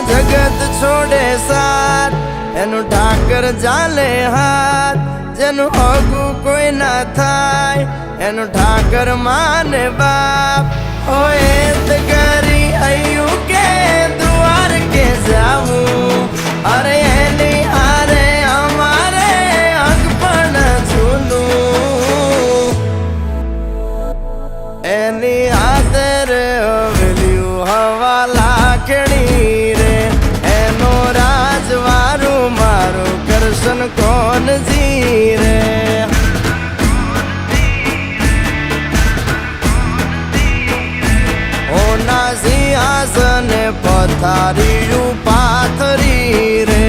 जगत छोड़े साथ एनु ठाकर जाले हाथ जेनु हगु कोई ना थाय एनु ठाकर माने बाप होए तगरी आयु के द्वार के जाऊं अरे एनी हारे हमारे अगपन झूलू एनी आदर वेल्यू हवा लाखणी दर्शन कौन जी रे ओना सिंहासन पथारी पाथरी रे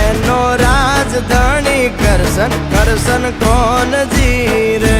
एनो राजधानी करसन करसन कौन जी रे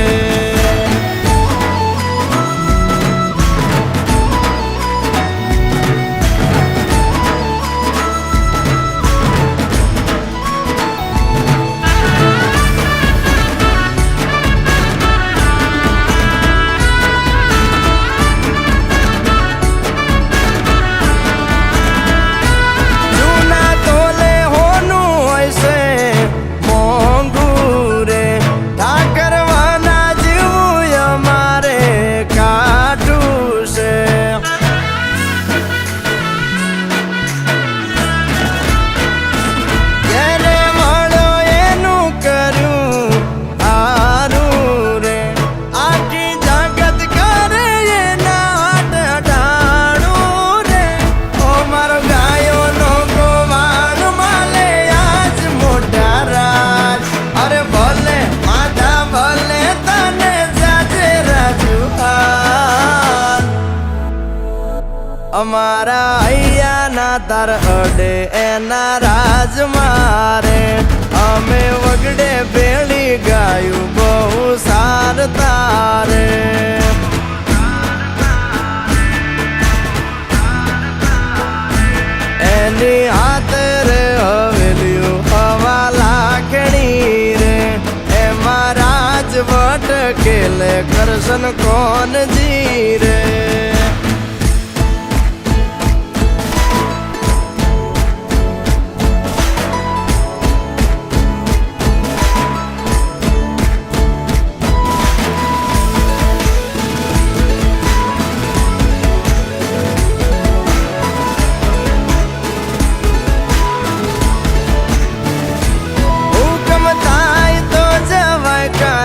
અમારા અહીંયા તાર અડે એના રાજ મારે અમે વગડે ભેળી ગાયું બહુ સાર તારે એની હાથરે હવેલ્યું હવા લાખણી રે એમાં રાજવટ કેલે કરશન કોણ જી રે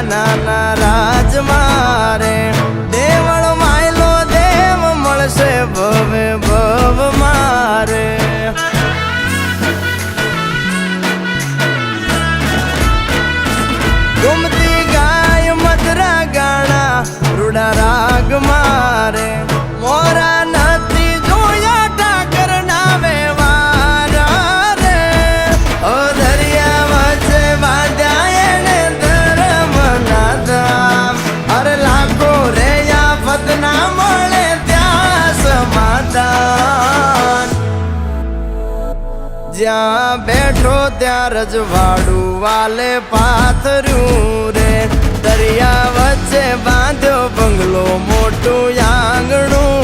નાના રાજ મારે દેવળ માયલો દેવ મળશે ભવે ભવ મારે ગુમતી ગાય મધરા ગાણા રૂડા રાગ મારે મોરા નથી જોયા ઠાકર ના વ્યવહાર રે ઓ દરિયા વચ્ચે બાંધ્યા જ્યાં બેઠો ત્યાં રજવાડું વાલે પાથર્યું રે દરિયા વચ્ચે બાંધ્યો બંગલો મોટું આંગણું